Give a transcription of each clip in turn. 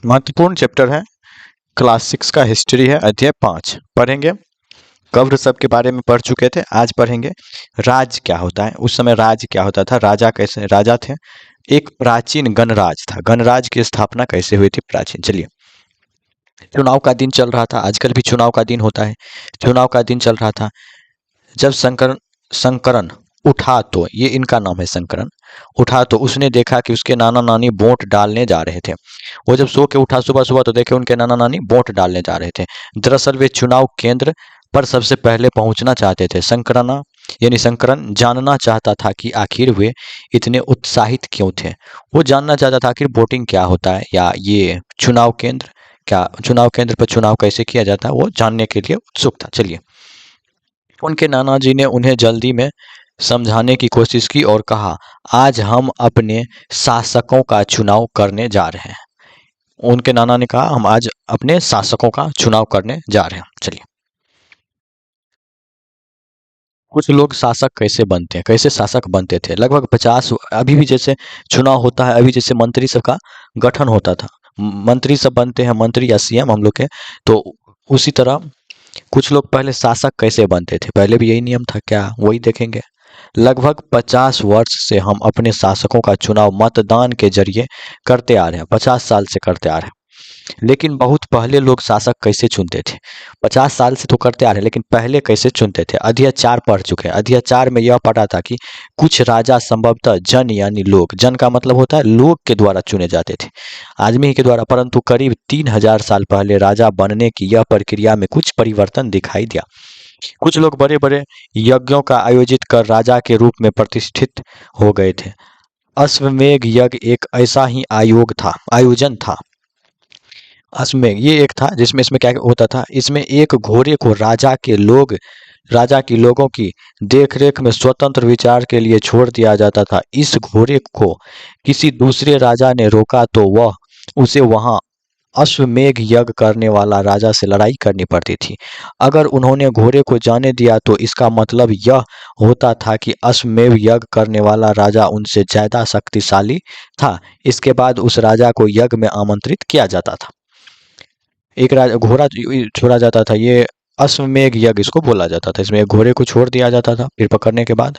महत्वपूर्ण चैप्टर है, क्लास 6 का हिस्ट्री है, अध्याय 5 पढ़ेंगे। कब्र सब के बारे में पढ़ चुके थे, आज पढ़ेंगे राज क्या होता है। उस समय राज क्या होता था, राजा कैसे राजा थे। एक प्राचीन गणराज था, गणराज की स्थापना कैसे हुई थी प्राचीन। चलिए, चुनाव का दिन चल रहा था, आजकल भी चुनाव का दिन होता है। चुनाव का दिन चल रहा था जब शंकरन उठा, तो ये इनका नाम है शंकरन। उठा तो उसने देखा कि उसके नाना नानी वोट डालने जा रहे थे। वो जब सो के उठा सुबह सुबह तो देखे उनके नाना नानी वोट डालने जा रहे थे। दरअसल वे चुनाव केंद्र पर सबसे पहले पहुंचना चाहते थे। शंकरन जानना चाहता था कि आखिर वे इतने उत्साहित क्यों थे। वो जानना चाहता था आखिर वोटिंग क्या होता है, या ये चुनाव केंद्र पर चुनाव कैसे किया जाता है, वो जानने के लिए उत्सुक था। चलिए, उनके नाना जी ने उन्हें जल्दी में समझाने की कोशिश की और कहा, आज हम अपने शासकों का चुनाव करने जा रहे हैं। उनके नाना ने कहा, हम आज अपने शासकों का चुनाव करने जा रहे हैं। चलिए, कुछ लोग शासक कैसे बनते हैं, कैसे शासक बनते थे। लगभग 50, अभी भी जैसे चुनाव होता है, अभी जैसे मंत्री सब का गठन होता था, मंत्री सब बनते हैं, मंत्री या सीएम हम लोग के, तो उसी तरह कुछ लोग पहले शासक कैसे बनते थे, पहले भी यही नियम था क्या, वही देखेंगे। लगभग 50 वर्ष से हम अपने शासकों का चुनाव मतदान के जरिए करते आ रहे हैं, 50 साल से करते आ रहे हैं। लेकिन बहुत पहले लोग शासक कैसे चुनते थे, 50 साल से तो करते आ रहे हैं, लेकिन पहले कैसे चुनते थे। अध्याय 4 पढ़ चुके हैं। अध्याय 4 में यह पढ़ा था कि कुछ राजा संभवतः जन यानी लोग, जन का मतलब होता है लोग के द्वारा चुने जाते थे, आदमी के द्वारा, परंतु करीब 3000 साल पहले राजा बनने की यह प्रक्रिया में कुछ परिवर्तन दिखाई दिया। कुछ लोग बड़े बड़े यज्ञों का आयोजित कर राजा के रूप में प्रतिष्ठित हो गए थे। अश्वमेध यज्ञ एक ऐसा ही आयोजन था। अश्वमेध ये एक था जिसमें इसमें क्या होता था, इसमें एक घोड़े को राजा की लोगों की देखरेख में स्वतंत्र विचार के लिए छोड़ दिया जाता था। इस घोड़े को किसी दूसरे राजा ने रोका तो वह उसे वहां अश्वमेध यज्ञ करने वाला राजा से लड़ाई करनी पड़ती थी। अगर उन्होंने घोड़े को जाने दिया तो इसका मतलब यह होता था कि अश्वमेध यज्ञ करने वाला राजा उनसे ज्यादा शक्तिशाली था। इसके बाद उस राजा को यज्ञ में आमंत्रित किया जाता था। एक घोड़ा छोड़ा जाता था, ये अश्वमेध यज्ञ इसको बोला जाता था। इसमें एक घोड़े को छोड़ दिया जाता था, फिर पकड़ने के बाद।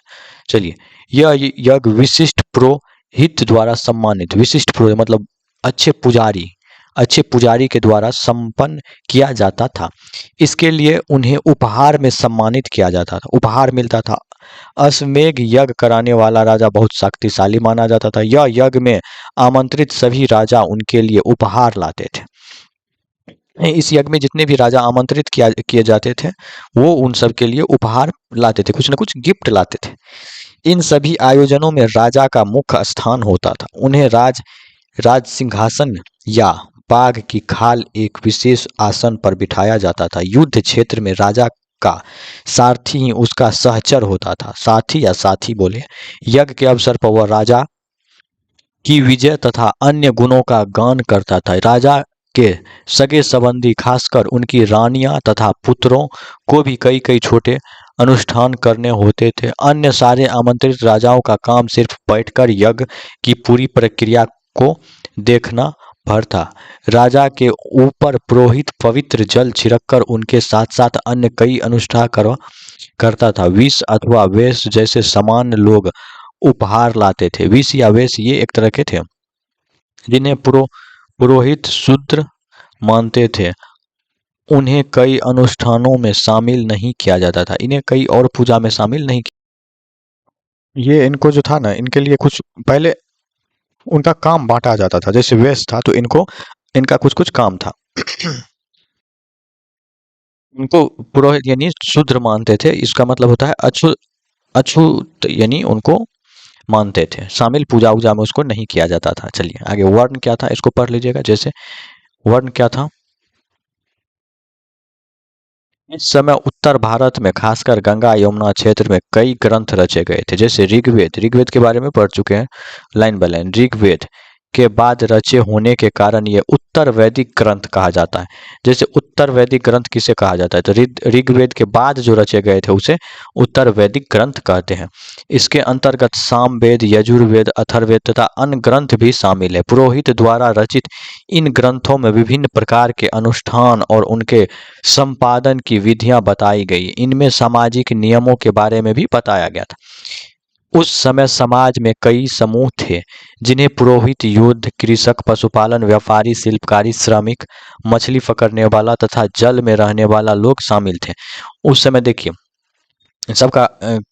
चलिए, यह यज्ञ विशिष्ट पुरोहित द्वारा सम्मानित, विशिष्ट पुरोहित मतलब अच्छे पुजारी के द्वारा संपन्न किया जाता था। इसके लिए उन्हें उपहार में सम्मानित किया जाता था, उपहार मिलता था। अश्वमेध यज्ञ कराने वाला राजा बहुत शक्तिशाली माना जाता था। यह यज्ञ में आमंत्रित सभी राजा उनके लिए उपहार लाते थे। इस यज्ञ में जितने भी राजा आमंत्रित किए जाते थे, वो उन सब के लिए उपहार लाते थे, कुछ न कुछ गिफ्ट लाते थे। इन सभी आयोजनों में राजा का मुख्य स्थान होता था। उन्हें राज सिंहासन या बाघ की खाल एक विशेष आसन पर बिठाया जाता था। युद्ध क्षेत्र में राजा का सारथी ही उसका सहचर होता था। साथी या साथी बोले। यज्ञ के अवसर पर वह राजा की विजय तथा अन्य गुणों का गान करता था। राजा के सगे संबंधी, खासकर उनकी रानियां तथा पुत्रों को भी कई कई छोटे अनुष्ठान करने होते थे। अन्य सारे आमंत्रित राजाओं का काम सिर्फ बैठकर यज्ञ की पूरी प्रक्रिया को देखना भर था। राजा के ऊपर पुरोहित पवित्र जल छिड़ककर उनके साथ साथ अन्य कई अनुष्ठान करता था। विष अथवा वेश जैसे सामान्य लोग उपहार लाते थे। विष या वेश ये एक तरह के थे जिन्हें पुरोहित शूद्र मानते थे। उन्हें कई अनुष्ठानों में शामिल नहीं किया जाता था, इन्हें कई और पूजा में शामिल नहीं किया। ये इनको जो था ना, इनके लिए कुछ पहले उनका काम बांटा जाता था। जैसे वेश था तो इनका कुछ कुछ काम था। इनको पुरोहित यानी शूद्र मानते थे। इसका मतलब होता है अछूत यानी उनको मानते थे, शामिल पूजा उजा में उसको नहीं किया जाता था। चलिए आगे, वर्ण क्या था इसको पढ़ लीजिएगा। जैसे वर्ण क्या था, इस समय उत्तर भारत में खासकर गंगा यमुना क्षेत्र में कई ग्रंथ रचे गए थे। जैसे ऋग्वेद के बारे में पढ़ चुके हैं लाइन बाय लाइन। ऋग्वेद के बाद रचे होने के कारण ये उत्तर वैदिक ग्रंथ कहा जाता है। जैसे उत्तर वैदिक ग्रंथ किसे कहा जाता है, तो ऋग्वेद के बाद जो रचे गए थे उसे उत्तर वैदिक ग्रंथ कहते हैं। इसके अंतर्गत सामवेद, यजुर्वेद, अथर्ववेद तथा अन्य ग्रंथ भी शामिल है। पुरोहित द्वारा रचित इन ग्रंथों में विभिन्न प्रकार के अनुष्ठान और उनके संपादन की विधियां बताई गई। इनमें सामाजिक नियमों के बारे में भी बताया गया था। उस समय समाज में कई समूह थे जिन्हें पुरोहित, योद्ध, कृषक, पशुपालन, व्यापारी, शिल्पकारी, श्रमिक, मछली पकड़ने वाला तथा जल में रहने वाला लोग शामिल थे। उस समय देखिए सबका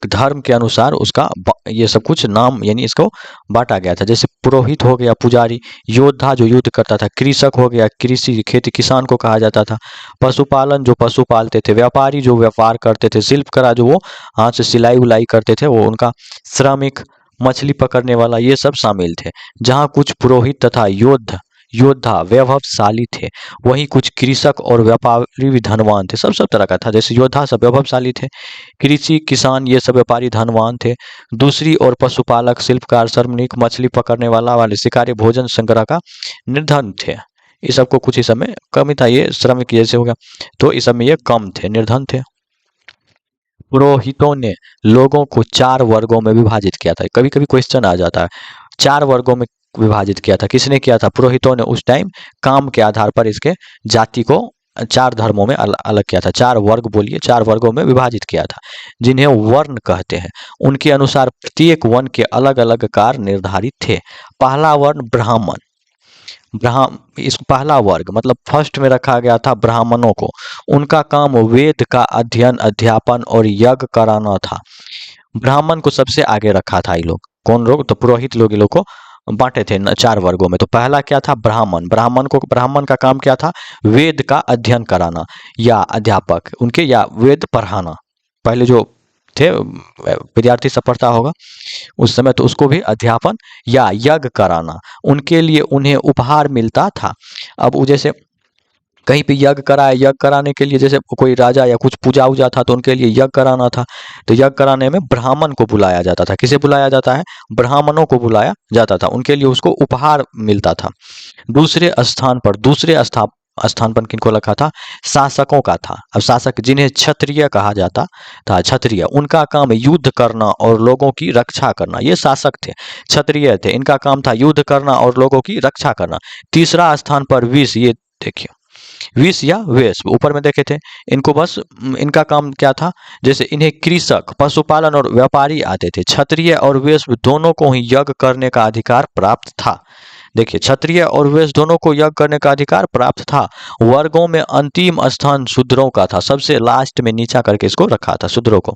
धर्म के अनुसार उसका ये सब कुछ नाम यानी इसको बांटा गया था। जैसे पुरोहित हो गया पुजारी, योद्धा जो युद्ध करता था, कृषक हो गया कृषि खेती किसान को कहा जाता था, पशुपालन जो पशु पालते थे, व्यापारी जो व्यापार करते थे, शिल्पकला जो वो हाथ से सिलाई उलाई करते थे वो उनका, श्रमिक, मछली पकड़ने वाला, ये सब शामिल थे। जहाँ कुछ पुरोहित तथा योद्धा वैभवशाली थे, वहीं कुछ कृषक और व्यापारी भी धनवान थे। सब तरह का था। जैसे योद्धा सब वैभवशाली थे, कृषि किसान ये सब व्यापारी धनवान थे। दूसरी ओर पशुपालक, शिल्पकार, श्रमिक, मछली पकड़ने वाले शिकारी, भोजन संग्रह का निर्धन थे। इस सबको कुछ इस समय कम ही था, ये श्रमिक जैसे हो गया तो इस समय ये कम थे, निर्धन थे। पुरोहितों ने लोगों को 4 वर्गों में विभाजित किया था। कभी कभी क्वेश्चन आ जाता है, 4 वर्गों में विभाजित किया था। किसने किया था? पुरोहितों ने उस टाइम काम के आधार पर इसके जाति को 4 धर्मों में अलग किया था। 4 वर्ग बोलिए, 4 वर्गों में विभाजित किया था, जिन्हें वर्ण कहते हैं। उनके अनुसार प्रत्येक वर्ण के अलग अलग कार्य निर्धारित थे। पहला वर्ण ब्राह्मण, इस पहला वर्ग मतलब फर्स्ट में रखा गया था ब्राह्मणों को। उनका काम वेद का अध्ययन, अध्यापन और यज्ञ कराना था। ब्राह्मण को सबसे आगे रखा था ये लोग। कौन लोग? तो पुरोहित लोग ये लोग को बांटे थे 4 वर्गों में। तो पहला क्या था? ब्राह्मण का काम क्या था? वेद का अध्ययन कराना या अध्यापक उनके, या वेद पढ़ाना। पहले जो थे विद्यार्थी सब पढ़ता होगा उस समय, तो उसको भी अध्यापन या यज्ञ कराना। उनके लिए उन्हें उपहार मिलता था। अब वो जैसे कहीं पे यज्ञ कराए, यज्ञ कराने के लिए जैसे कोई राजा या कुछ पूजा उजा था तो उनके लिए यज्ञ कराना था, तो यज्ञ कराने में ब्राह्मण को बुलाया जाता था। किसे बुलाया जाता है? ब्राह्मणों को बुलाया जाता था। उनके लिए उसको उपहार मिलता था। दूसरे स्थान पर किनको रखा था? शासकों का था। अब शासक जिन्हें क्षत्रिय कहा जाता था, क्षत्रिय, उनका काम युद्ध करना और लोगों की रक्षा करना। ये शासक थे, क्षत्रिय थे, इनका काम था युद्ध करना और लोगों की रक्षा करना। तीसरा स्थान पर विष, ये देखिए विष या वेश ऊपर में देखे थे, इनको बस इनका काम क्या था? जैसे इन्हें कृषक, पशुपालन और व्यापारी आते थे। क्षत्रिय और वेश दोनों को ही यज्ञ करने का अधिकार प्राप्त था। देखिए क्षत्रिय और वैश्य दोनों को यज्ञ करने का अधिकार प्राप्त था। वर्गों में अंतिम स्थान शूद्रों का था। सबसे लास्ट में नीचा करके इसको रखा था शूद्रों को।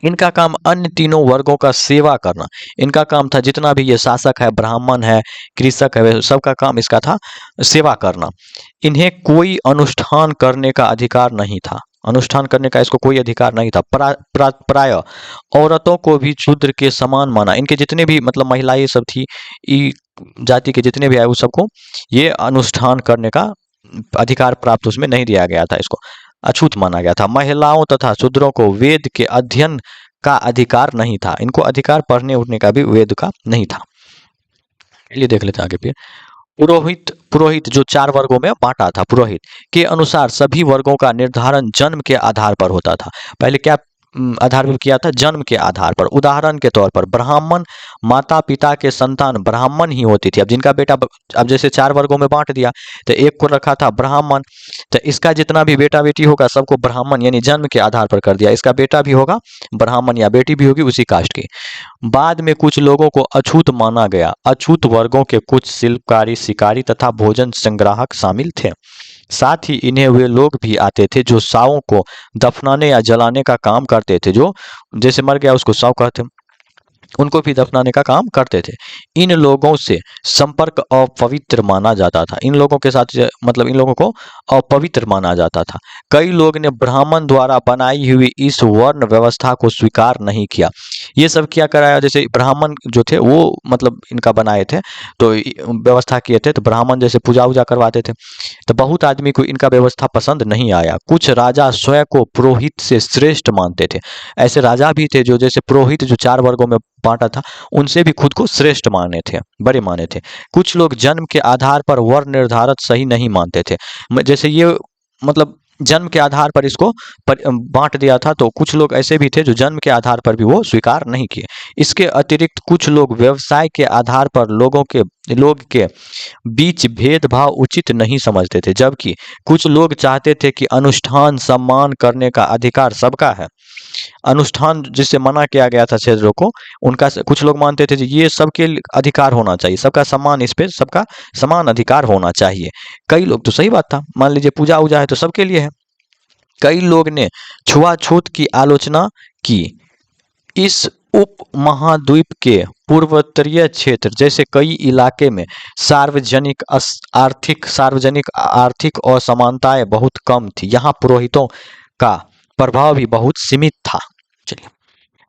इनका काम अन्य तीनों वर्गों का सेवा करना। इनका काम था जितना भी ये शासक है, ब्राह्मण है, कृषक है, सबका काम इसका था सेवा करना। इन्हें कोई अनुष्ठान करने का अधिकार नहीं था। अनुष्ठान करने का इसको कोई अधिकार नहीं था। प्राय औरतों को भी शूद्र के समान माना। इनके जितने भी मतलब महिलाएं सब थी, जाति के जितने भी आए उस सबको ये अनुष्ठान करने का अधिकार प्राप्त उसमें नहीं दिया गया था, इसको अछूत माना गया था। महिलाओं तथा शूद्रों को वेद के अध्ययन का अधिकार नहीं था। इनको अधिकार पढ़ने उठने का भी वेद का नहीं था। चलिए देख लेते हैं आगे फिर। पुरोहित जो 4 वर्गों में बांटा था, पुरोहित के अनुसार सभी वर्गों का निर्धारण जन्म के आधार पर होता था। पहले क्या आधार पर किया था? जन्म के आधार पर। उदाहरण के तौर पर ब्राह्मण माता पिता के संतान ब्राह्मण ही होती थी। अब जिनका बेटा, अब जैसे 4 वर्गों में बांट दिया तो एक को रखा था ब्राह्मण, तो इसका जितना भी बेटा बेटी होगा सबको ब्राह्मण यानी जन्म के आधार पर कर दिया। इसका बेटा भी होगा ब्राह्मण या बेटी भी होगी उसी कास्ट की। बाद में कुछ लोगों को अछूत माना गया। अछूत वर्गों के कुछ शिल्पकारी, शिकारी तथा भोजन संग्राहक शामिल थे। साथ ही इन्हें वे लोग भी आते थे जो शवों को दफनाने या जलाने का काम करते थे। जो जैसे मर गया उसको शव कहते, उनको भी दफनाने का काम करते थे। इन लोगों से संपर्क अपवित्र माना जाता था। इन लोगों के साथ मतलब इन लोगों को अपवित्र माना जाता था। कई लोग ने ब्राह्मण द्वारा बनाई हुई इस वर्ण व्यवस्था को स्वीकार नहीं किया। ये सब क्या कराया? जैसे ब्राह्मण जो थे वो मतलब इनका बनाए थे तो व्यवस्था किए थे, तो ब्राह्मण जैसे पूजा उजा करवाते थे, तो बहुत आदमी को इनका व्यवस्था पसंद नहीं आया। कुछ राजा स्वयं को पुरोहित से श्रेष्ठ मानते थे। ऐसे राजा भी थे जो जैसे पुरोहित जो 4 वर्गों में बांटा था, उनसे भी खुद को श्रेष्ठ माने थे, बड़े माने थे। कुछ लोग जन्म के आधार पर वर्ण निर्धारित सही नहीं मानते थे। जैसे ये मतलब जन्म के आधार पर इसको बांट दिया था, तो कुछ लोग ऐसे भी थे जो जन्म के आधार पर भी वो स्वीकार नहीं किए। इसके अतिरिक्त कुछ लोग व्यवसाय के आधार पर लोग के बीच भेदभाव उचित नहीं समझते थे, जबकि कुछ लोग चाहते थे कि अनुष्ठान सम्मान करने का अधिकार सबका है। अनुष्ठान जिससे मना किया गया था क्षेत्रों को, उनका कुछ लोग मानते थे कि ये सबके अधिकार होना चाहिए, सबका सम्मान, इस पे सबका समान अधिकार होना चाहिए। कई लोग, तो सही बात था, मान लीजिए पूजा उजा है तो सबके लिए है। कई लोग ने छुआछूत की आलोचना की। इस उप महाद्वीप के पूर्वोत्तरीय क्षेत्र जैसे कई इलाके में सार्वजनिक आर्थिक असमानताएं बहुत कम थी। यहाँ पुरोहितों का प्रभाव भी बहुत सीमित था। चलिए,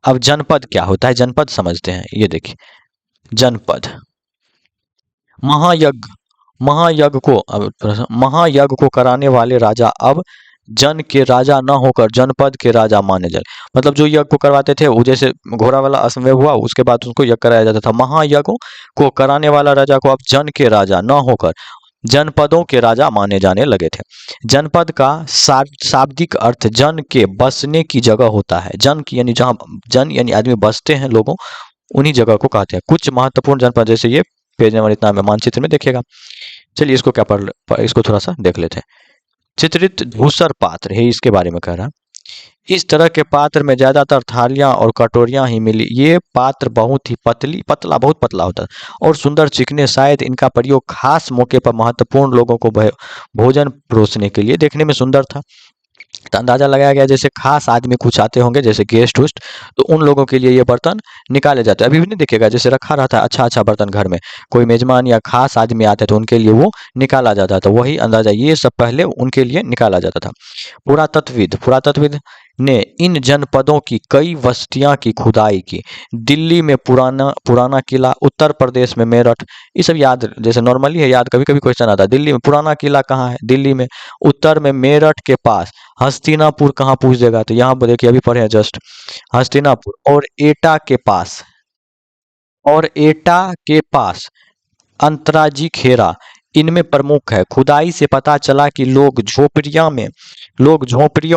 अब जनपद क्या होता है, जनपद समझते हैं। ये देखिए, जनपद महायज्ञ महायज्ञ को कराने वाले राजा अब जन के राजा न होकर जनपद के राजा माने जाए। मतलब जो यज्ञ को करवाते थे, वो जैसे घोड़ा वाला असमय हुआ, उसके बाद उसको यज्ञ कराया जाता था। महायज्ञ को कराने वाला राजा को अब जन के राजा न होकर जनपदों के राजा माने जाने लगे थे। जनपद का शाब्दिक अर्थ जन के बसने की जगह होता है। जन की यानी जहाँ जन यानी आदमी बसते हैं, लोगों, उन्हीं जगह को कहते हैं। कुछ महत्वपूर्ण जनपद, जैसे ये पेज नंबर इतना में मानचित्र में देखिएगा। चलिए इसको क्या इसको थोड़ा सा देख लेते हैं। चित्रित धूसर पात्र है, इसके बारे में कह रहा है। इस तरह के पात्र में ज्यादातर थालियां और कटोरियां ही मिली। ये पात्र बहुत ही बहुत पतला होता है और सुंदर चिकने। शायद इनका प्रयोग खास मौके पर महत्वपूर्ण लोगों को भोजन परोसने के लिए देखने में सुंदर था। तो अंदाजा लगाया गया जैसे खास आदमी कुछ आते होंगे, जैसे गेस्ट उस्ट, तो उन लोगों के लिए ये बर्तन निकाले जाते हैं। अभी भी नहीं देखिएगा, जैसे रखा रहता है अच्छा अच्छा बर्तन घर में, कोई मेजमान या खास आदमी आते तो उनके लिए वो निकाला जाता था। वही अंदाजा, ये सब पहले उनके लिए निकाला जाता था। पुरातत्वविद ने इन जनपदों की कई बस्तियां की खुदाई की। दिल्ली में पुराना किला, उत्तर प्रदेश में मेरठ, ये सब याद, जैसे नॉर्मली है याद, कभी कभी क्वेश्चन आता है। दिल्ली में पुराना किला कहाँ है, दिल्ली में। उत्तर में मेरठ के पास। हस्तिनापुर कहाँ पूछ देगा, तो यहाँ पर देखिए, अभी पढ़े हैं जस्ट, हस्तिनापुर। और एटा के पास अंतराजी खेरा इनमें प्रमुख है। खुदाई से पता चला कि लोग झोपड़ियों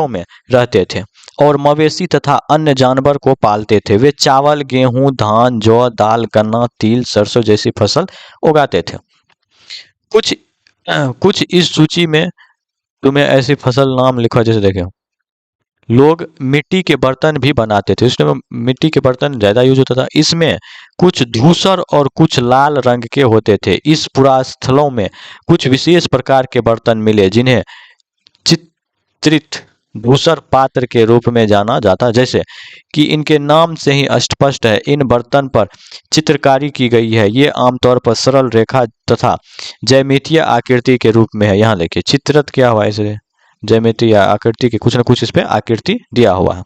में रहते थे और मवेशी तथा अन्य जानवर को पालते थे। वे चावल, गेहूं, धान, जौ, दाल, गन्ना, तिल, सरसों जैसी फसल उगाते थे। कुछ इस सूची में तुम्हें ऐसी फसल नाम लिखो, जैसे देखे, लोग मिट्टी के बर्तन भी बनाते थे। इसमें मिट्टी के बर्तन ज्यादा यूज होता था। इसमें कुछ धूसर और कुछ लाल रंग के होते थे। इस पुरास्थलों में कुछ विशेष प्रकार के बर्तन मिले जिन्हें चित्रित धूसर पात्र के रूप में जाना जाता, जैसे कि इनके नाम से ही स्पष्ट है इन बर्तन पर चित्रकारी की गई है। ये आमतौर पर सरल रेखा तथा ज्यामितीय आकृति के रूप में है। यहाँ देखिए चित्रित क्या हुआ, इसे ज्यामिति या आकृति की कुछ न कुछ इस पे आकृति दिया हुआ है।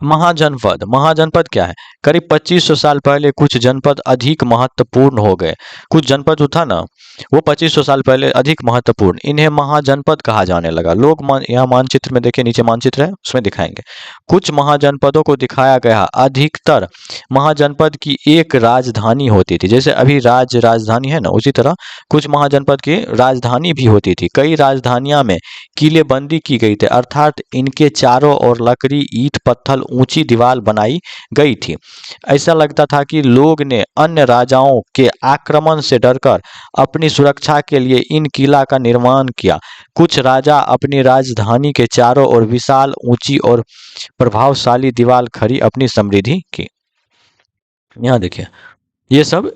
महाजनपद क्या है? करीब 2500 साल पहले कुछ जनपद अधिक महत्वपूर्ण हो गए। कुछ जनपद जो था ना, वो 2500 साल पहले अधिक महत्वपूर्ण, इन्हें महाजनपद कहा जाने लगा। लोग यहाँ मानचित्र में देखिए, नीचे मानचित्र है, उसमें दिखाएंगे। कुछ महाजनपदों को दिखाया गया। अधिकतर महाजनपद की एक राजधानी होती थी, जैसे अभी राजधानी है ना, उसी तरह कुछ महाजनपद की राजधानी भी होती थी। कई राजधानियां में किलेबंदी की गई थी, अर्थात इनके चारों ओर लकड़ी, ईंट, पत्थर, ऊंची दीवार बनाई गई थी। ऐसा लगता था कि लोग ने अन्य राजाओं के आक्रमण से डरकर अपनी सुरक्षा के लिए इन किला का निर्माण किया। कुछ राजा अपनी राजधानी के चारों ओर विशाल, ऊंची और प्रभावशाली दीवार खड़ी अपनी समृद्धि की। यहाँ देखिए, ये सब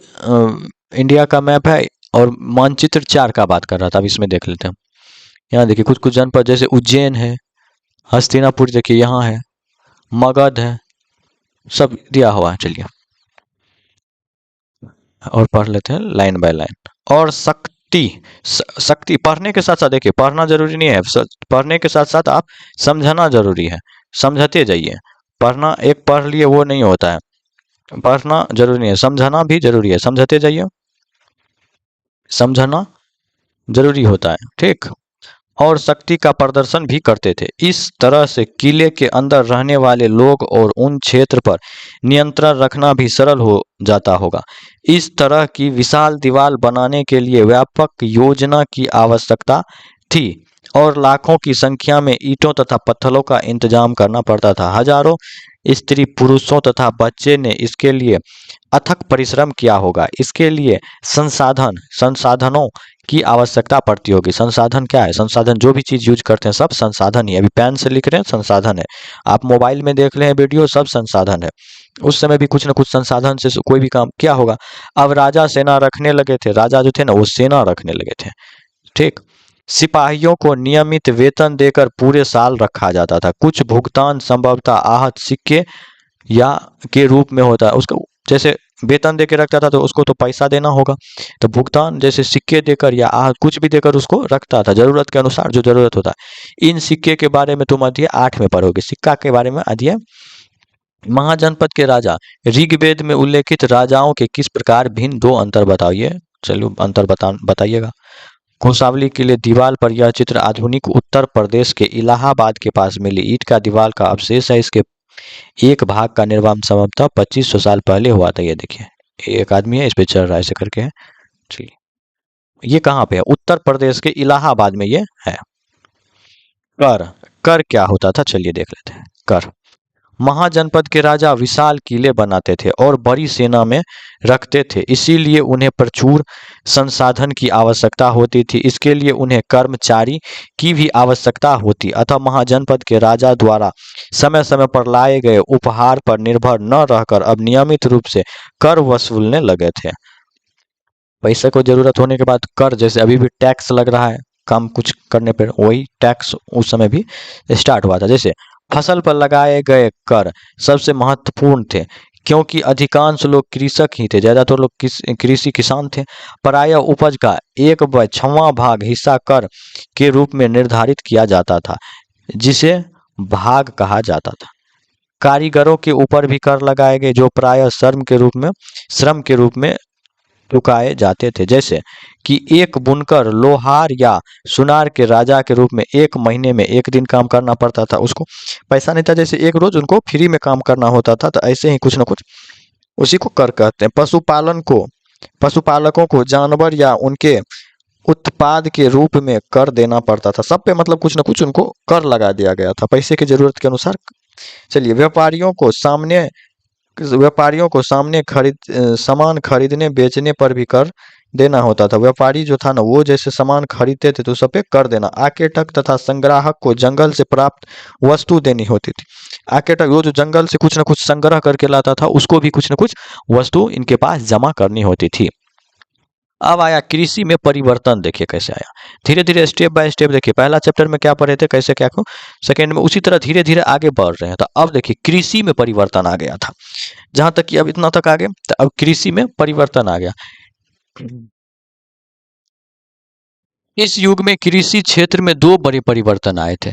इंडिया का मैप है और मानचित्र 4 का बात कर रहा था। अब इसमें देख लेते हैं। यहाँ देखिए कुछ जनपद, जैसे उज्जैन है, हस्तिनापुर देखिए यहाँ है, मगध है, सब दिया हुआ है। चलिए और पढ़ लेते हैं लाइन बाय लाइन। और शक्ति पढ़ने के साथ साथ, देखिए पढ़ना जरूरी नहीं है, पढ़ने के साथ साथ आप समझना जरूरी है। समझते जाइए, पढ़ना एक पढ़ लिए वो नहीं होता है, पढ़ना जरूरी नहीं है, समझना भी जरूरी है। समझते जाइए, समझना जरूरी होता है, ठीक। और शक्ति का प्रदर्शन भी करते थे। इस तरह से किले के अंदर रहने वाले लोग और उन क्षेत्र पर नियंत्रण रखना भी सरल हो जाता होगा। इस तरह की विशाल दीवार बनाने के लिए व्यापक योजना की आवश्यकता थी और लाखों की संख्या में ईंटों तथा पत्थरों का इंतजाम करना पड़ता था। हजारों स्त्री पुरुषों तथा बच्चे ने इसके लिए अथक परिश्रम किया होगा। इसके लिए संसाधनों की आवश्यकता पड़ती होगी। संसाधन क्या है? संसाधन जो भी चीज यूज करते हैं सब संसाधन ही है। अभी पेन से लिख रहे हैं संसाधन है, आप मोबाइल में देख रहे हैं वीडियो सब संसाधन है। उस समय भी कुछ ना कुछ संसाधन से कोई भी काम क्या होगा। अब राजा सेना रखने लगे थे, राजा जो थे ना वो सेना रखने लगे थे। ठीक, सिपाहियों को नियमित वेतन देकर पूरे साल रखा जाता था। कुछ भुगतान संभवतः आहत सिक्के या के रूप में होता है। उसको जैसे वेतन देकर रखता था तो उसको तो पैसा देना होगा, तो भुगतान जैसे सिक्के देकर या आहत कुछ भी देकर उसको रखता था, जरूरत के अनुसार जो जरूरत होता है। इन सिक्के के बारे में तुम अध्याय 8 में पढ़ोगे। सिक्का के बारे में अध्याय महाजनपद के राजा ऋग्वेद में उल्लेखित राजाओं के किस प्रकार भिन्न दो अंतर बताइए। चलो अंतर बताइएगा। कोसावली के लिए दीवार पर यह चित्र आधुनिक उत्तर प्रदेश के इलाहाबाद के पास मिली ईंट का दीवार का अवशेष है। इसके एक भाग का निर्माण संभवतः 2500 साल पहले हुआ था। ये देखिए एक आदमी है इस पे चढ़ रहा है ऐसे करके है। चलिए ये कहाँ पे है? उत्तर प्रदेश के इलाहाबाद में ये है। कर कर क्या होता था चलिए देख लेते हैं। कर महाजनपद के राजा विशाल किले बनाते थे और बड़ी सेना में रखते थे, इसीलिए उन्हें प्रचुर संसाधन की आवश्यकता होती थी। इसके लिए उन्हें कर्मचारी की भी आवश्यकता होती। अतः महाजनपद के राजा द्वारा समय समय पर लाए गए उपहार पर निर्भर न रहकर अब नियमित रूप से कर वसूलने लगे थे। पैसे को जरूरत होने के बाद कर, जैसे अभी भी टैक्स लग रहा है काम कुछ करने पर, वही टैक्स उस समय भी स्टार्ट हुआ था। जैसे फसल पर लगाए गए कर सबसे महत्वपूर्ण थे क्योंकि अधिकांश लोग कृषक ही थे, ज्यादातर लोग कृषि किसान थे। प्रायः उपज का 1/6 भाग हिस्सा कर के रूप में निर्धारित किया जाता था जिसे भाग कहा जाता था। कारीगरों के ऊपर भी कर लगाए गए जो प्रायः श्रम के रूप में चुकाए जाते थे। जैसे कि एक बुनकर लोहार या सुनार के राजा के रूप में 1 महीने में 1 दिन काम करना पड़ता था, उसको पैसा नहीं था, जैसे 1 रोज उनको फ्री में काम करना होता था। तो ऐसे ही कुछ ना कुछ उसी को कर कहते हैं। पशुपालकों को जानवर या उनके उत्पाद के रूप में कर देना पड़ता था। सब पे मतलब कुछ ना कुछ उनको कर लगा दिया गया था पैसे की जरूरत के अनुसार। चलिए व्यापारियों को सामान खरीदने बेचने पर भी कर देना होता था। व्यापारी जो था ना वो जैसे सामान खरीदते थे तो सब पे कर देना। आकेटक तथा संग्राहक को जंगल से प्राप्त वस्तु देनी होती थी। आकेटक वो जो जंगल से कुछ ना कुछ संग्रह करके लाता था उसको भी कुछ ना कुछ वस्तु इनके पास जमा करनी होती थी। अब आया कृषि में परिवर्तन, देखिए कैसे आया धीरे धीरे स्टेप बाय स्टेप। देखिए पहला चैप्टर में क्या पढ़े थे कैसे क्या को, सेकंड में उसी तरह धीरे धीरे आगे बढ़ रहे हैं। तो अब देखिए कृषि में परिवर्तन आ गया था, जहां तक कि अब इतना तक आगे, तो अब कृषि में परिवर्तन आ गया। इस युग में कृषि क्षेत्र में 2 बड़े परिवर्तन आए थे।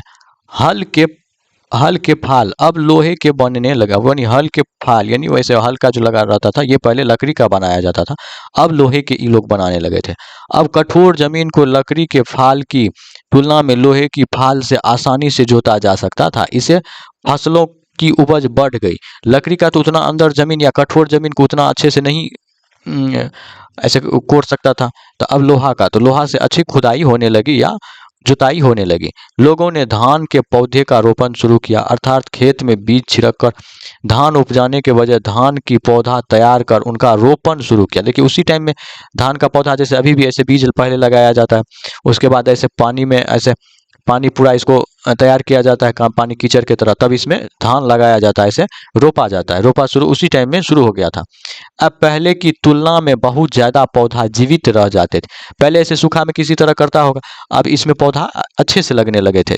हल के फाल अब लोहे के बनने लगा, यानी हल के फाल, यानी वैसे हल का जो लगा रहता था ये पहले लकड़ी का बनाया जाता था, अब लोहे के ये लोग बनाने लगे थे। अब कठोर जमीन को लकड़ी के फाल की तुलना में लोहे की फाल से आसानी से जोता जा सकता था। इसे फसलों की उपज बढ़ गई। लकड़ी का तो उतना अंदर जमीन या कठोर जमीन को उतना अच्छे से नहीं ऐसे कोड़ सकता था। तो अब लोहा से अच्छी खुदाई होने लगी या जुताई होने लगी। लोगों ने धान के पौधे का रोपण शुरू किया, अर्थात खेत में बीज छिड़क कर धान उपजाने के बजाय धान की पौधा तैयार कर उनका रोपण शुरू किया। देखिए उसी टाइम में धान का पौधा, जैसे अभी भी ऐसे बीज पहले लगाया जाता है, उसके बाद ऐसे पानी में ऐसे पानी पूरा इसको तैयार किया जाता है, पानी कीचड़ की तरह, तब इसमें धान लगाया जाता है, ऐसे रोपा जाता है। रोपा शुरू उसी टाइम में शुरू हो गया था। अब पहले की तुलना में बहुत ज्यादा पौधा जीवित रह जाते थे। पहले ऐसे सूखा में किसी तरह करता होगा, अब इसमें पौधा अच्छे से लगने लगे थे,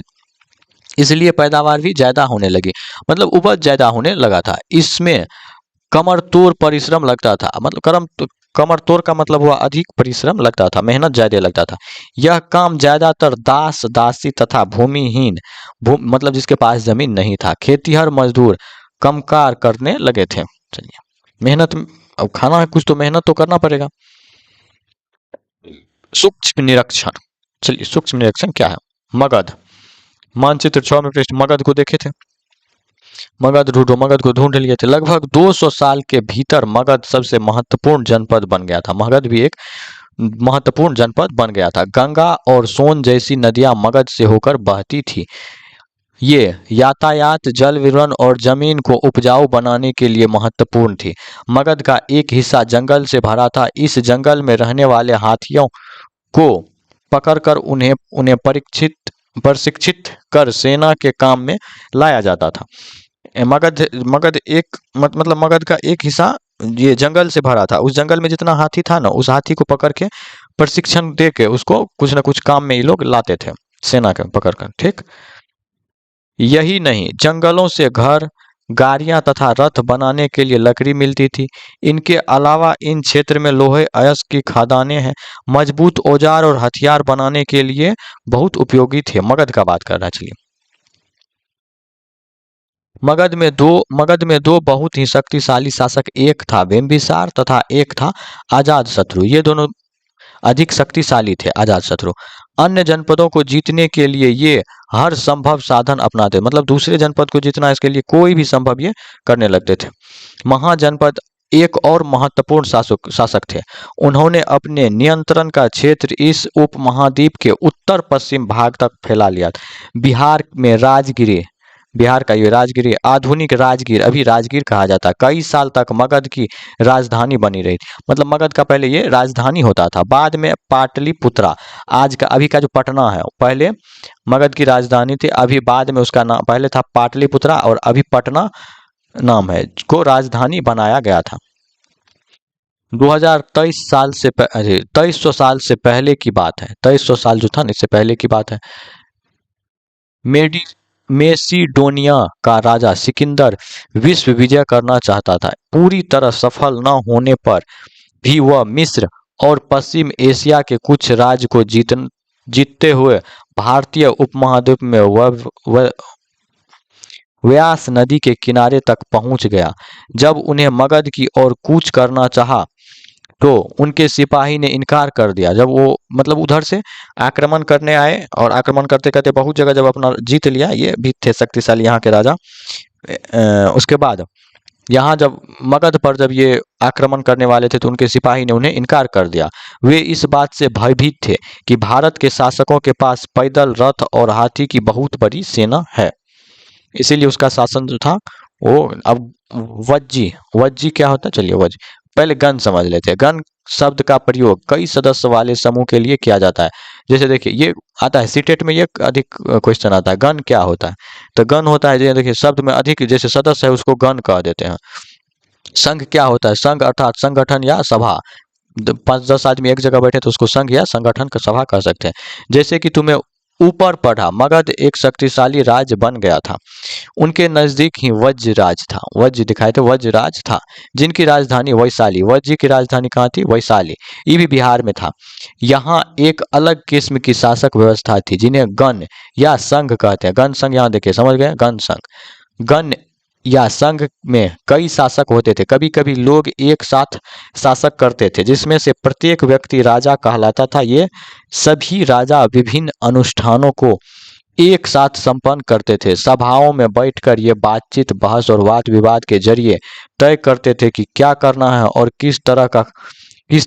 इसलिए पैदावार भी ज्यादा होने लगी, मतलब उपज ज्यादा होने लगा था। इसमें कमर तोड़ परिश्रम लगता था, मतलब कमर तोड़ का मतलब हुआ अधिक परिश्रम लगता था, मेहनत ज्यादा लगता था। यह काम ज्यादातर दास दासी तथा भूमिहीन मतलब जिसके पास जमीन नहीं था, खेतीहर मजदूर कमकार करने लगे थे। चलिए मेहनत, अब खाना है कुछ तो मेहनत तो करना पड़ेगा। सूक्ष्म निरीक्षण, चलिए सूक्ष्म निरीक्षण क्या है? मगध। मानचित्र 6 में पृष्ठ मगध को देखे थे। मगध ढूंढो, मगध को ढूंढ लिए थे। लगभग 200 साल के भीतर मगध सबसे महत्वपूर्ण जनपद बन गया था। मगध भी एक महत्वपूर्ण जनपद बन गया था। गंगा और सोन जैसी नदियां मगध से होकर बहती थी। ये यातायात, जल वितरण और जमीन को उपजाऊ बनाने के लिए महत्वपूर्ण थी। मगध का एक हिस्सा जंगल से भरा था। इस जंगल में रहने वाले हाथियों को पकड़कर उन्हें उन्हें प्रशिक्षित कर सेना के काम में लाया जाता था। मगध मगध एक मतलब मगध का एक हिस्सा ये जंगल से भरा था। उस जंगल में जितना हाथी था ना, उस हाथी को पकड़ के प्रशिक्षण दे के उसको कुछ ना कुछ काम में ये लोग लाते थे, सेना के पकड़कर। ठीक, यही नहीं, जंगलों से घर, गाड़ियां तथा रथ बनाने के लिए लकड़ी मिलती थी। इनके अलावा इन क्षेत्र में लोहे अयस्क की खदानें हैं। मजबूत औजार और हथियार बनाने के लिए बहुत उपयोगी थे। मगध का बात करना चाहिए। मगध में दो बहुत ही शक्तिशाली शासक, एक था बिंबिसार तथा एक था अजातशत्रु। ये दोनों अधिक शक्तिशाली थे, अजातशत्रु। अन्य जनपदों को जीतने के लिए ये हर संभव साधन अपनाते, मतलब दूसरे जनपद को जीतना इसके लिए कोई भी संभव ये करने लगते थे। महाजनपद एक और महत्वपूर्ण शासक थे। उन्होंने अपने नियंत्रण का क्षेत्र इस उपमहाद्वीप के उत्तर पश्चिम भाग तक फैला लिया। बिहार में राजगिरी, बिहार का ये राजगिरी, आधुनिक राजगीर, अभी राजगीर कहा जाता है, कई साल तक मगध की राजधानी बनी रही। मतलब मगध का पहले ये राजधानी होता था। बाद में पाटलिपुत्रा, आज का अभी का जो पटना है, पहले मगध की राजधानी थी। अभी बाद में उसका नाम, पहले था पाटलिपुत्रा और अभी पटना नाम है, को राजधानी बनाया गया था। 2023 साल से 2300 साल से पहले की बात है। 2300 साल जो था ना, इससे पहले की बात है। मेसिडोनिया का राजा सिकंदर विश्व विजय करना चाहता था। पूरी तरह सफल न होने पर भी वह मिस्र और पश्चिम एशिया के कुछ राज्य को जीतते हुए भारतीय उपमहाद्वीप में व्यास नदी के किनारे तक पहुंच गया। जब उन्हें मगध की ओर कूच करना चाहा तो उनके सिपाही ने इनकार कर दिया। जब वो मतलब उधर से आक्रमण करने आए और आक्रमण करते करते बहुत जगह जब अपना जीत लिया, ये भी थे शक्तिशाली यहाँ के राजा। उसके बाद यहाँ जब मगध पर जब ये आक्रमण करने वाले थे तो उनके सिपाही ने उन्हें इनकार कर दिया। वे इस बात से भयभीत थे कि भारत के शासकों के पास पैदल, रथ और हाथी की बहुत बड़ी सेना है, इसीलिए उसका शासन जो था वो अब वज्जी क्या होता है, चलिए वज्जी, पहले गण समझ लेते हैं। गण शब्द का प्रयोग कई सदस्य वाले समूह के लिए किया जाता है। जैसे देखिए ये आता है सीटेट में, ये अधिक क्वेश्चन आता है, गण क्या होता है। तो गण होता है, देखिए शब्द में अधिक जैसे सदस्य है उसको गण कह देते हैं। संघ क्या होता है, संघ अर्थात संगठन या सभा। 5-10 आदमी एक जगह बैठे तो उसको संघ या संगठन का सभा कह सकते हैं। जैसे कि तुम्हें ऊपर पढ़ा, मगध एक शक्तिशाली राज्य बन गया था। उनके नजदीक ही वज्रराज था, वज्र दिखाए थे, वज्रराज था, जिनकी राजधानी वैशाली। वज्र की राजधानी कहाँ थी, वैशाली, ये भी बिहार में था। यहाँ एक अलग किस्म की शासक व्यवस्था थी जिन्हें गण या संघ कहते हैं। गण संघ, यहाँ देखिए समझ गए, गण संघ। गण या संघ में कई शासक होते थे। कभी कभी लोग एक साथ शासक करते थे जिसमें से प्रत्येक व्यक्ति राजा कहलाता था। ये सभी राजा विभिन्न अनुष्ठानों को एक साथ संपन्न करते थे। सभाओं में बैठकर ये बातचीत, बहस और वाद विवाद के जरिए तय करते थे कि क्या करना है और किस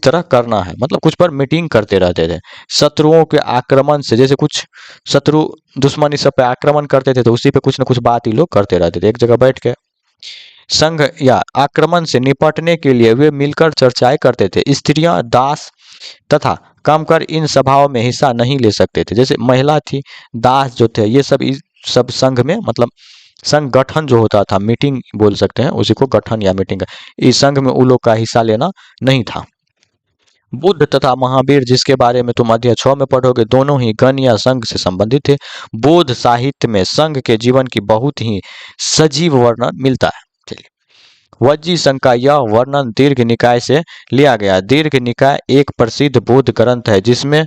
तरह करना है। मतलब कुछ पर मीटिंग करते रहते थे। शत्रुओं के आक्रमण से, जैसे कुछ शत्रु दुश्मन इस सब पे आक्रमण करते थे तो उसी पे कुछ न कुछ बात ही लोग करते रहते थे एक जगह बैठ के। संघ या आक्रमण से निपटने के लिए वे मिलकर चर्चाएं करते थे। स्त्रियां, दास तथा कामकर इन सभाओं में हिस्सा नहीं ले सकते थे। जैसे महिला थी, दास जो थे, ये सब संघ में, मतलब संघ गठन जो होता था, मीटिंग बोल सकते हैं उसी को, गठन या मीटिंग, इस संघ में उन लोग का हिस्सा लेना नहीं था। बुद्ध तथा महावीर, जिसके बारे में तुम अध्याय 6 में पढ़ोगे, दोनों ही गण या संघ से संबंधित थे। बौद्ध साहित्य में संघ के जीवन की बहुत ही सजीव वर्णन मिलता है। चलिए, वज्जी संघ का यह वर्णन दीर्घ निकाय से लिया गया। दीर्घ निकाय एक प्रसिद्ध बौद्ध ग्रंथ है जिसमें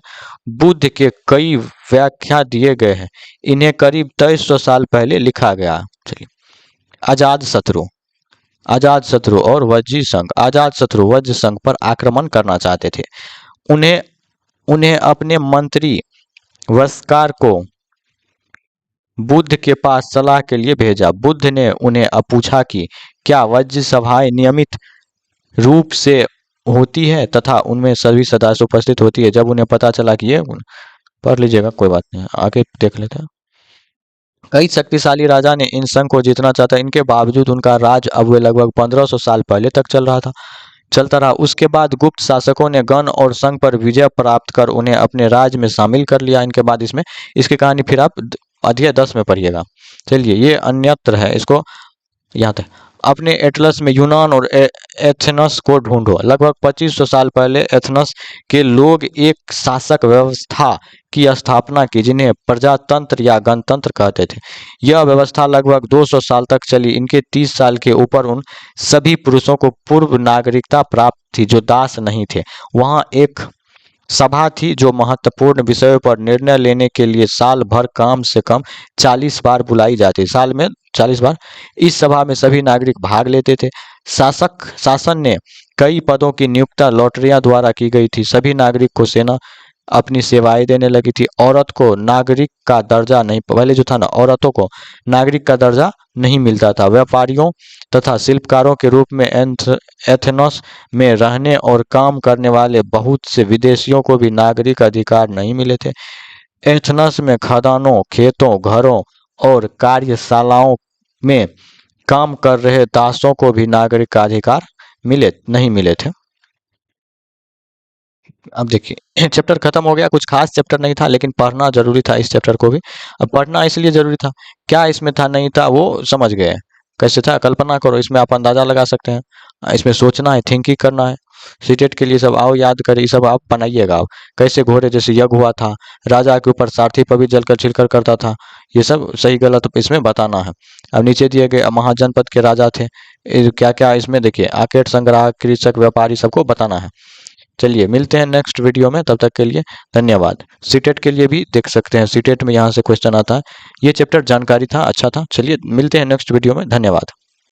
बुद्ध के कई व्याख्या दिए गए हैं। इन्हें करीब 2300 साल पहले लिखा गया। चलिए, अजातशत्रु और वज्जी संघ। अजातशत्रु वज्र संघ पर आक्रमण करना चाहते थे। उन्हें अपने मंत्री वस्कार को बुद्ध के पास सलाह के लिए भेजा। बुद्ध ने उन्हें पूछा कि क्या वज्र सभाएं नियमित रूप से होती है तथा उनमें सभी सदस्य उपस्थित होती है। जब उन्हें पता चला कि ये, पढ़ लीजिएगा, कोई बात नहीं, आगे देख लेते हैं। कई शक्तिशाली राजा ने इन संघ को जीतना चाहता, इनके बावजूद उनका राज अब वे लगभग 1500 साल पहले तक चलता रहा। उसके बाद गुप्त शासकों ने गण और संघ पर विजय प्राप्त कर उन्हें अपने राज में शामिल कर लिया। इनके बाद इसकी कहानी फिर आप अध्याय 10 में पढ़िएगा। चलिए, ये अन्यत्र है, इसको यहाँ तक। अपने एटलस में यूनान और एथेनस को ढूंढो। लगभग 2500 साल पहले एथेनस के लोग एक शासक व्यवस्था की स्थापना की जिन्हें प्रजातंत्र या गणतंत्र कहते थे। यह व्यवस्था लगभग 200 साल तक चली। इनके 30 साल के ऊपर उन सभी पुरुषों को पूर्व नागरिकता प्राप्त थी जो दास नहीं थे। वहाँ एक सभा थी जो महत्वपूर्ण विषयों पर निर्णय लेने के लिए साल भर कम से कम 40 बार बुलाई जाती। साल में 40 बार इस सभा में सभी नागरिक भाग लेते थे। शासन ने कई पदों की नियुक्ति लॉटरियां द्वारा की गई थी। सभी नागरिक को सेना अपनी सेवाएं देने लगी थी। औरत को नागरिक का दर्जा नहीं, पहले जो था ना, औरतों को नागरिक का दर्जा नहीं मिलता था। व्यापारियों तथा शिल्पकारों के रूप में एथेनस में रहने और काम करने वाले बहुत से विदेशियों को भी नागरिक अधिकार नहीं मिले थे। एथेनस में खदानों, खेतों, घरों और कार्यशालाओं में काम कर रहे दासों को भी नागरिक का अधिकार नहीं मिले थे। अब देखिए, चैप्टर खत्म हो गया। कुछ खास चैप्टर नहीं था, लेकिन पढ़ना जरूरी था इस चैप्टर को भी। अब पढ़ना इसलिए जरूरी था, क्या इसमें था नहीं था वो समझ गए। कैसे था, कल्पना करो, इसमें आप अंदाजा लगा सकते हैं। इसमें सोचना है, थिंकिंग करना है। सीटेट के लिए सब आओ याद करिए, सब आप बनाइएगा। आप कैसे घोड़े जैसे यज्ञ हुआ था, राजा के ऊपर सारथी पवित्र जलकर छिलकर करता था, ये सब सही गलत इसमें बताना है। अब नीचे दिए गए महाजनपद के राजा थे, क्या क्या इसमें देखिए, आकेट संग्राहक, कृषक, व्यापारी, सबको बताना है। चलिए, मिलते हैं नेक्स्ट वीडियो में, तब तक के लिए धन्यवाद। सीटेट के लिए भी देख सकते हैं, सीटेट में यहाँ से क्वेश्चन आता है। ये चैप्टर जानकारी था, अच्छा था। चलिए, मिलते हैं नेक्स्ट वीडियो में, धन्यवाद।